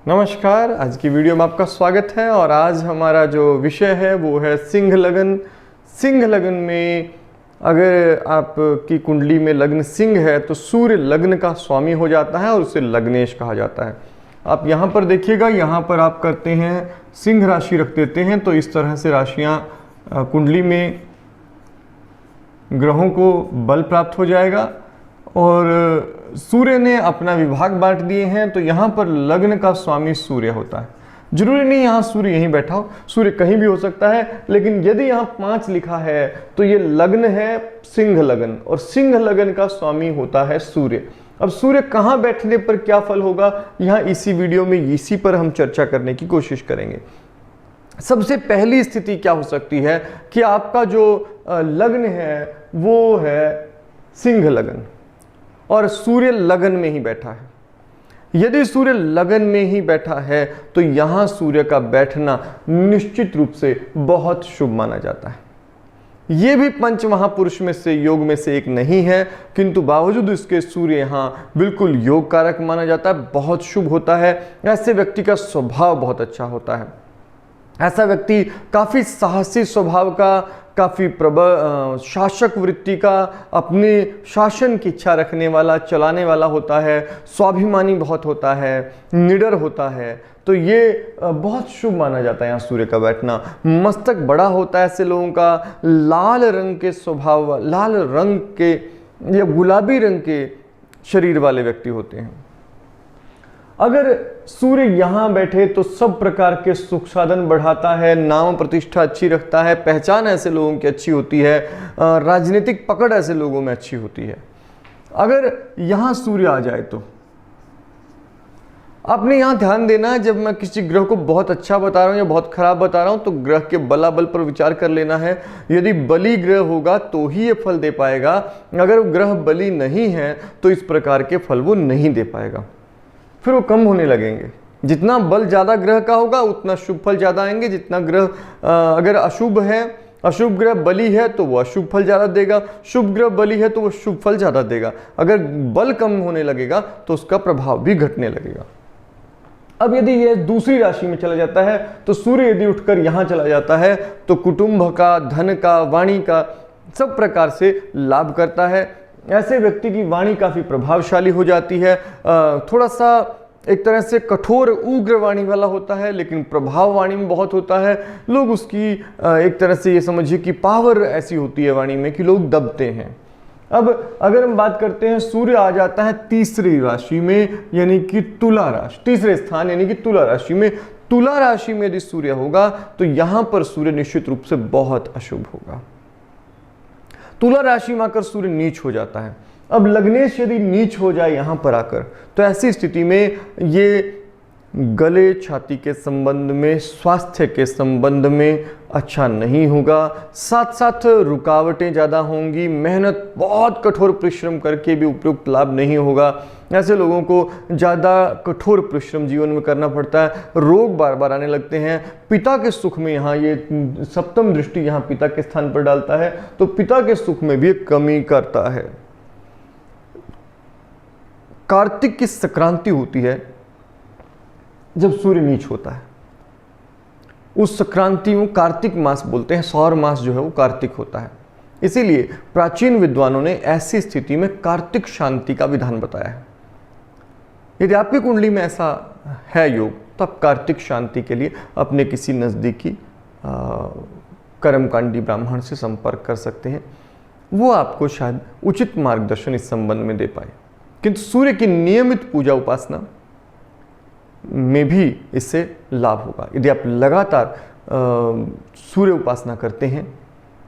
नमस्कार, आज की वीडियो में आपका स्वागत है। और आज हमारा जो विषय है वो है सिंह लगन। सिंह लगन में अगर आपकी कुंडली में लग्न सिंह है तो सूर्य लग्न का स्वामी हो जाता है और उसे लग्नेश कहा जाता है। आप यहाँ पर देखिएगा, यहाँ पर आप करते हैं सिंह राशि रख देते हैं तो इस तरह से राशियाँ कुंडली में ग्रहों को बल प्राप्त हो जाएगा। और सूर्य ने अपना विभाग बांट दिए हैं तो यहाँ पर लग्न का स्वामी सूर्य होता है। जरूरी नहीं यहाँ सूर्य यहीं बैठा हो, सूर्य कहीं भी हो सकता है, लेकिन यदि यहाँ 5 लिखा है तो ये लग्न है सिंह लगन और सिंह लगन का स्वामी होता है सूर्य। अब सूर्य कहाँ बैठने पर क्या फल होगा, यहाँ इसी वीडियो में इसी पर हम चर्चा करने की कोशिश करेंगे। सबसे पहली स्थिति क्या हो सकती है कि आपका जो लग्न है वो है सिंह लगन और सूर्य लगन में ही बैठा है। यदि सूर्य लगन में ही बैठा है तो यहां सूर्य का बैठना निश्चित रूप से बहुत शुभ माना जाता है। यह भी पंच महापुरुष में से योग में से एक नहीं है, किंतु बावजूद इसके सूर्य यहां बिल्कुल योग कारक माना जाता है, बहुत शुभ होता है। ऐसे व्यक्ति का स्वभाव बहुत अच्छा होता है। ऐसा व्यक्ति काफी साहसी स्वभाव का, काफी प्रबल शासक वृत्ति का, अपने शासन की इच्छा रखने वाला, चलाने वाला होता है, स्वाभिमानी बहुत होता है, निडर होता है। तो ये बहुत शुभ माना जाता है यहाँ सूर्य का बैठना। मस्तक बड़ा होता है ऐसे लोगों का, लाल रंग के स्वभाव, लाल रंग के या गुलाबी रंग के शरीर वाले व्यक्ति होते हैं। अगर सूर्य यहाँ बैठे तो सब प्रकार के सुख साधन बढ़ाता है, नाम प्रतिष्ठा अच्छी रखता है, पहचान ऐसे लोगों की अच्छी होती है, राजनीतिक पकड़ ऐसे लोगों में अच्छी होती है। अगर यहाँ सूर्य आ जाए तो आपने यहाँ ध्यान देना है, जब मैं किसी ग्रह को बहुत अच्छा बता रहा हूँ या बहुत खराब बता रहा हूँ तो ग्रह के बलाबल पर विचार कर लेना है। यदि बली ग्रह होगा तो ही ये फल दे पाएगा, अगर ग्रह बली नहीं है तो इस प्रकार के फल वो नहीं दे पाएगा, फिर वो कम होने लगेंगे। जितना बल ज्यादा ग्रह का होगा उतना शुभ फल ज्यादा आएंगे। जितना ग्रह अगर अशुभ है, अशुभ ग्रह बली है तो वो अशुभ फल ज्यादा देगा, शुभ ग्रह बली है तो वो शुभ फल ज्यादा देगा। अगर बल कम होने लगेगा तो उसका प्रभाव भी घटने लगेगा। अब यदि ये दूसरी राशि में चला जाता है तो सूर्य यदि उठकर यहां चला जाता है तो कुटुंब का, धन का, वाणी का सब प्रकार से लाभ करता है। ऐसे व्यक्ति की वाणी काफी प्रभावशाली हो जाती है। थोड़ा सा एक तरह से कठोर उग्र वाणी वाला होता है, लेकिन प्रभाव वाणी में बहुत होता है। लोग उसकी एक तरह से ये समझिए कि पावर ऐसी होती है वाणी में कि लोग दबते हैं। अब अगर हम बात करते हैं, सूर्य आ जाता है तीसरी राशि में यानी कि तुला राशि, तीसरे स्थान यानी कि तुला राशि में। तुला राशि में यदि सूर्य होगा तो यहां पर सूर्य निश्चित रूप से बहुत अशुभ होगा। तुला राशि में आकर सूर्य नीच हो जाता है। अब लग्नेश यदि नीच हो जाए यहां पर आकर तो ऐसी स्थिति में ये गले छाती के संबंध में, स्वास्थ्य के संबंध में अच्छा नहीं होगा। साथ साथ रुकावटें ज़्यादा होंगी, मेहनत बहुत कठोर परिश्रम करके भी उपयुक्त लाभ नहीं होगा। ऐसे लोगों को ज़्यादा कठोर परिश्रम जीवन में करना पड़ता है, रोग बार बार आने लगते हैं। पिता के सुख में यहाँ ये सप्तम दृष्टि यहाँ पिता के स्थान पर डालता है तो पिता के सुख में भी कमी करता है। कार्तिक की संक्रांति होती है जब सूर्य नीच होता है, उस संक्रांति में कार्तिक मास बोलते हैं, सौर मास जो है वो कार्तिक होता है। इसीलिए प्राचीन विद्वानों ने ऐसी स्थिति में कार्तिक शांति का विधान बताया है। यदि आपकी कुंडली में ऐसा है योग तो आप कार्तिक शांति के लिए अपने किसी नज़दीकी कर्मकांडी ब्राह्मण से संपर्क कर सकते हैं, वो आपको शायद उचित मार्गदर्शन इस संबंध में दे पाए। किंतु सूर्य की नियमित पूजा उपासना में भी इससे लाभ होगा। यदि आप लगातार सूर्य उपासना करते हैं,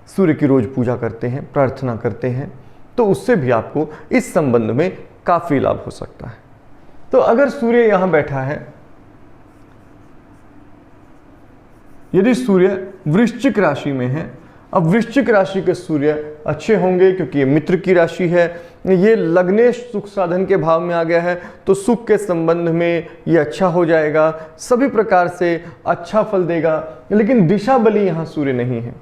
सूर्य की रोज पूजा करते हैं, प्रार्थना करते हैं तो उससे भी आपको इस संबंध में काफी लाभ हो सकता है। तो अगर सूर्य यहां बैठा है, यदि सूर्य वृश्चिक राशि में है, अब वृश्चिक राशि के सूर्य अच्छे होंगे क्योंकि ये मित्र की राशि है, ये लग्नेश सुख साधन के भाव में आ गया है तो सुख के संबंध में ये अच्छा हो जाएगा, सभी प्रकार से अच्छा फल देगा। लेकिन दिशा बली यहाँ सूर्य नहीं है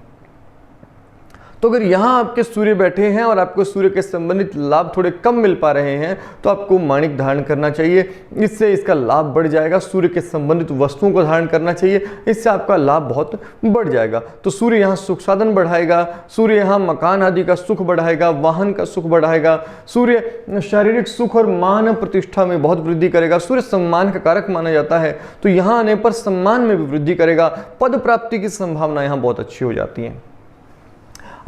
तो अगर यहाँ आपके सूर्य बैठे हैं और आपको सूर्य के संबंधित लाभ थोड़े कम मिल पा रहे हैं तो आपको माणिक धारण करना चाहिए, इससे इसका लाभ बढ़ जाएगा। सूर्य के संबंधित वस्तुओं को धारण करना चाहिए, इससे आपका लाभ बहुत बढ़ जाएगा। तो सूर्य यहाँ सुख साधन बढ़ाएगा, सूर्य यहाँ मकान आदि का सुख बढ़ाएगा, वाहन का सुख बढ़ाएगा, सूर्य शारीरिक सुख और मान प्रतिष्ठा में बहुत वृद्धि करेगा। सूर्य सम्मान का कारक माना जाता है, तो यहाँ आने पर सम्मान में भी वृद्धि करेगा, पद प्राप्ति की संभावना यहाँ बहुत अच्छी हो जाती है।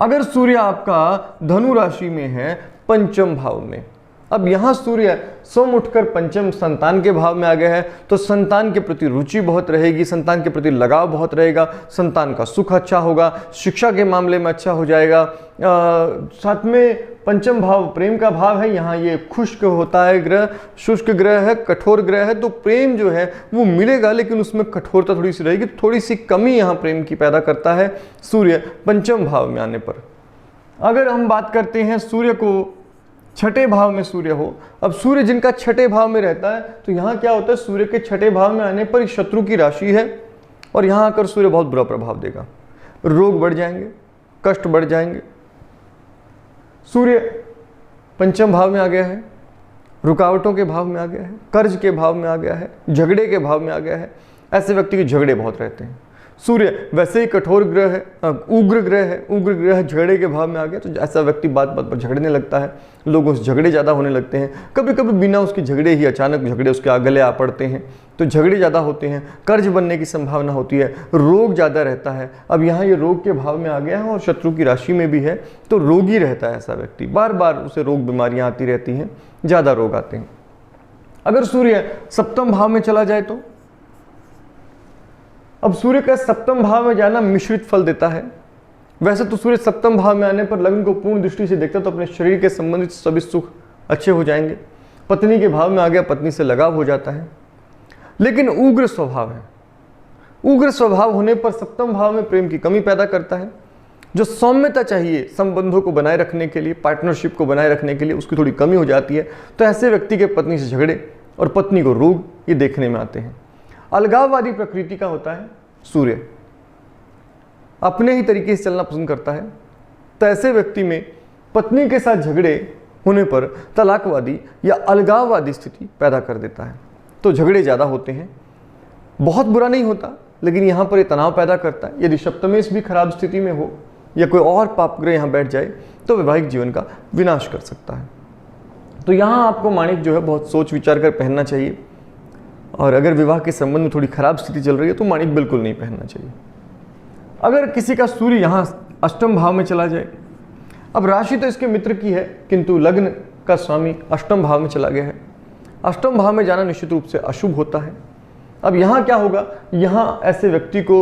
अगर सूर्य आपका धनु राशि में है पंचम भाव में, अब यहां सूर्य सोम उठकर पंचम संतान के भाव में आ गया है, तो संतान के प्रति रुचि बहुत रहेगी, संतान के प्रति लगाव बहुत रहेगा, संतान का सुख अच्छा होगा, शिक्षा के मामले में अच्छा हो जाएगा। साथ में पंचम भाव प्रेम का भाव है, यहाँ ये खुश्क होता है ग्रह, शुष्क ग्रह है, कठोर ग्रह है, तो प्रेम जो है वो मिलेगा लेकिन उसमें कठोरता थोड़ी सी रहेगी, थोड़ी सी कमी यहाँ प्रेम की पैदा करता है सूर्य पंचम भाव में आने पर। अगर हम बात करते हैं सूर्य को छठे भाव में सूर्य हो, अब सूर्य जिनका छठे भाव में रहता है तो यहाँ क्या होता है, सूर्य के छठे भाव में आने पर शत्रु की राशि है और यहाँ आकर सूर्य बहुत बुरा प्रभाव देगा, रोग बढ़ जाएंगे, कष्ट बढ़ जाएंगे। सूर्य पंचम भाव में आ गया है, रुकावटों के भाव में आ गया है, कर्ज के भाव में आ गया है, झगड़े के भाव में आ गया है, ऐसे व्यक्ति के झगड़े बहुत रहते हैं। सूर्य वैसे ही कठोर ग्रह है, उग्र ग्रह है, उग्र ग्रह झगड़े के भाव में आ गया तो ऐसा व्यक्ति बात बात पर झगड़ने लगता है, लोगों से झगड़े ज़्यादा होने लगते हैं, कभी कभी बिना उसके झगड़े ही अचानक झगड़े उसके गले आ पड़ते हैं, तो झगड़े ज़्यादा होते हैं, कर्ज बनने की संभावना होती है, रोग ज़्यादा रहता है। अब यहाँ ये रोग के भाव में आ गया है और शत्रु की राशि में भी है, तो रोगी रहता है ऐसा व्यक्ति, बार बार उसे रोग बीमारियाँ आती रहती हैं, ज़्यादा रोग आते हैं। अगर सूर्य सप्तम भाव में चला जाए तो, अब सूर्य का सप्तम भाव में जाना मिश्रित फल देता है। वैसे तो सूर्य सप्तम भाव में आने पर लग्न को पूर्ण दृष्टि से देखता तो अपने शरीर के संबंधित सभी सुख अच्छे हो जाएंगे, पत्नी के भाव में आ गया, पत्नी से लगाव हो जाता है, लेकिन उग्र स्वभाव है, उग्र स्वभाव होने पर सप्तम भाव में प्रेम की कमी पैदा करता है। जो सौम्यता चाहिए संबंधों को बनाए रखने के लिए, पार्टनरशिप को बनाए रखने के लिए, उसकी थोड़ी कमी हो जाती है, तो ऐसे व्यक्ति के पत्नी से झगड़े और पत्नी को रोग ये देखने में आते हैं। अलगाववादी प्रकृति का होता है सूर्य, अपने ही तरीके से चलना पसंद करता है, तो ऐसे व्यक्ति में पत्नी के साथ झगड़े होने पर तलाकवादी या अलगाववादी स्थिति पैदा कर देता है, तो झगड़े ज़्यादा होते हैं। बहुत बुरा नहीं होता लेकिन यहाँ पर ये तनाव पैदा करता है। यदि सप्तमेश भी खराब स्थिति में हो या कोई और पापग्रह यहाँ बैठ जाए तो वैवाहिक जीवन का विनाश कर सकता है। तो यहाँ आपको माणिक जो है बहुत सोच विचार कर पहनना चाहिए, और अगर विवाह के संबंध में थोड़ी खराब स्थिति चल रही है तो माणिक बिल्कुल नहीं पहनना चाहिए। अगर किसी का सूर्य यहाँ अष्टम भाव में चला जाए, अब राशि तो इसके मित्र की है किंतु लग्न का स्वामी अष्टम भाव में चला गया है, अष्टम भाव में जाना निश्चित रूप से अशुभ होता है। अब यहाँ क्या होगा, यहाँ ऐसे व्यक्ति को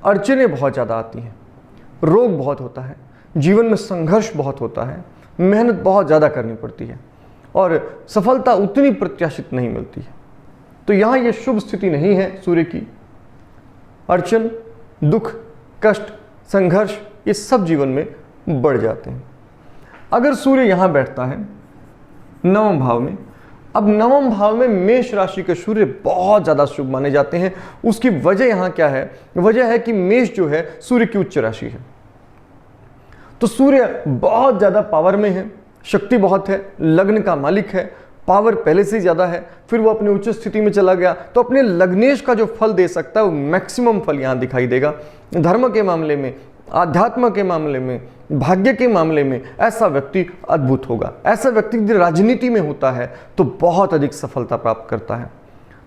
अड़चनें बहुत ज़्यादा आती हैं, रोग बहुत होता है, जीवन में संघर्ष बहुत होता है, मेहनत बहुत ज़्यादा करनी पड़ती है और सफलता उतनी प्रत्याशित नहीं मिलती है। तो यहाँ ये शुभ स्थिति नहीं है सूर्य की। अड़चन, दुख, कष्ट, संघर्ष ये सब जीवन में बढ़ जाते हैं। अगर सूर्य यहाँ बैठता है नवम भाव में, अब नवम भाव में मेष राशि के सूर्य बहुत ज़्यादा शुभ माने जाते हैं। उसकी वजह यहाँ क्या है, वजह है कि मेष जो है सूर्य की उच्च राशि है, तो सूर्य बहुत ज़्यादा पावर में है, शक्ति बहुत है, लग्न का मालिक है, पावर पहले से ज़्यादा है, फिर वो अपने उच्च स्थिति में चला गया तो अपने लग्नेश का जो फल दे सकता है वो मैक्सिमम फल यहाँ दिखाई देगा। धर्म के मामले में, आध्यात्म के मामले में, भाग्य के मामले में ऐसा व्यक्ति अद्भुत होगा। ऐसा व्यक्ति यदि राजनीति में होता है तो बहुत अधिक सफलता प्राप्त करता है।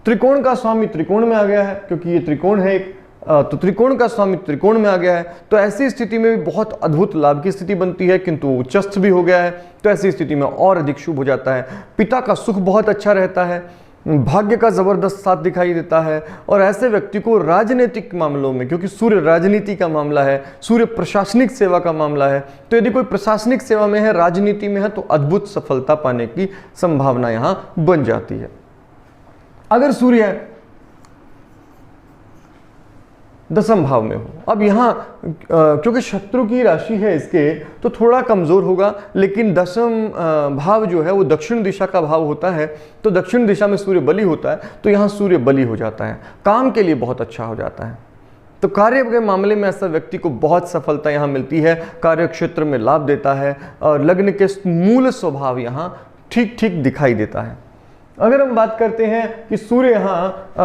त्रिकोण का स्वामी त्रिकोण में आ गया है, क्योंकि ये त्रिकोण है एक, तो त्रिकोण का स्वामी त्रिकोण में आ गया है, तो ऐसी स्थिति में भी बहुत अद्भुत लाभ की स्थिति बनती है, किंतु उच्चस्थ भी हो गया है तो ऐसी स्थिति में और अधिक शुभ हो जाता है। पिता का सुख बहुत अच्छा रहता है, भाग्य का जबरदस्त साथ दिखाई देता है, और ऐसे व्यक्ति को राजनीतिक मामलों में, क्योंकि सूर्य राजनीति का मामला है, सूर्य प्रशासनिक सेवा का मामला है, तो यदि कोई प्रशासनिक सेवा में है, राजनीति में है, तो अद्भुत सफलता पाने की संभावना यहाँ बन जाती है। अगर सूर्य दसम भाव में हो, अब यहाँ क्योंकि शत्रु की राशि है इसके तो थोड़ा कमजोर होगा, लेकिन दसम भाव जो है वो दक्षिण दिशा का भाव होता है, तो दक्षिण दिशा में सूर्य बली होता है, तो यहाँ सूर्य बली हो जाता है, काम के लिए बहुत अच्छा हो जाता है। तो कार्य के मामले में ऐसा व्यक्ति को बहुत सफलता यहाँ मिलती है, कार्य क्षेत्र में लाभ देता है और लग्न के मूल स्वभाव यहाँ ठीक ठीक दिखाई देता है। अगर हम बात करते हैं कि सूर्य यहाँ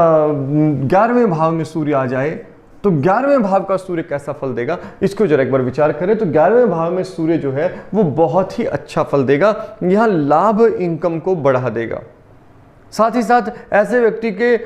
11वें भाव में सूर्य आ जाए तो 11वें भाव का सूर्य कैसा फल देगा, इसको जरा एक बार विचार करें। तो 11वें भाव में सूर्य जो है वो बहुत ही अच्छा फल देगा, यहाँ लाभ इनकम को बढ़ा देगा। साथ ही साथ ऐसे व्यक्ति के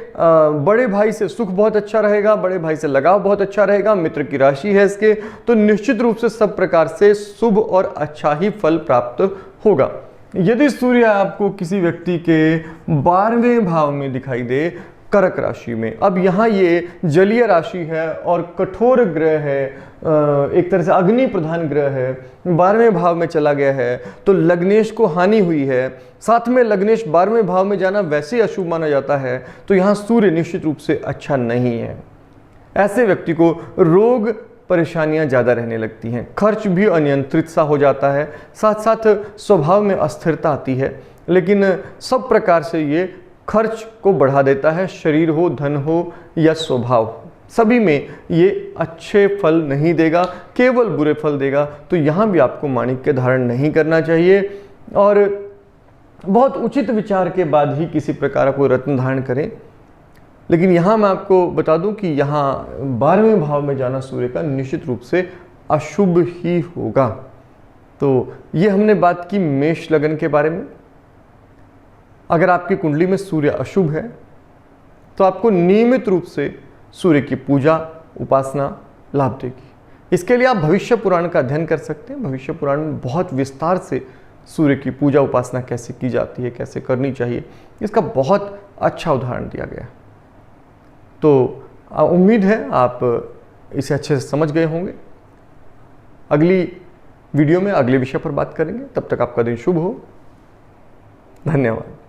बड़े भाई से सुख बहुत अच्छा रहेगा, बड़े भाई से लगाव बहुत अच्छा रहेगा, मित्र की राशि है इसके, तो निश्चित रूप से सब प्रकार से शुभ और अच्छा ही फल प्राप्त होगा। यदि सूर्य आपको किसी व्यक्ति के 12वें भाव में दिखाई दे, कर्क राशि में, अब यहाँ ये जलीय राशि है और कठोर ग्रह है, एक तरह से अग्नि प्रधान ग्रह है, 12वें भाव में चला गया है, तो लग्नेश को हानि हुई है। साथ में लग्नेश 12वें भाव में जाना वैसे ही अशुभ माना जाता है, तो यहाँ सूर्य निश्चित रूप से अच्छा नहीं है। ऐसे व्यक्ति को रोग परेशानियां ज़्यादा रहने लगती हैं, खर्च भी अनियंत्रित सा हो जाता है, साथ साथ स्वभाव में अस्थिरता आती है, लेकिन सब प्रकार से ये खर्च को बढ़ा देता है, शरीर हो, धन हो या स्वभाव, सभी में ये अच्छे फल नहीं देगा, केवल बुरे फल देगा। तो यहाँ भी आपको माणिक्य धारण नहीं करना चाहिए और बहुत उचित विचार के बाद ही किसी प्रकार का कोई रत्न धारण करें। लेकिन यहाँ मैं आपको बता दूं कि यहाँ 12वें भाव में जाना सूर्य का निश्चित रूप से अशुभ ही होगा। तो ये हमने बात की मेष लगन के बारे में। अगर आपकी कुंडली में सूर्य अशुभ है तो आपको नियमित रूप से सूर्य की पूजा उपासना लाभ देगी। इसके लिए आप भविष्य पुराण का अध्ययन कर सकते हैं। भविष्य पुराण में बहुत विस्तार से सूर्य की पूजा उपासना कैसे की जाती है, कैसे करनी चाहिए, इसका बहुत अच्छा उदाहरण दिया गया। तो उम्मीद है आप इसे अच्छे से समझ गए होंगे। अगली वीडियो में अगले विषय पर बात करेंगे। तब तक आपका दिन शुभ हो। धन्यवाद।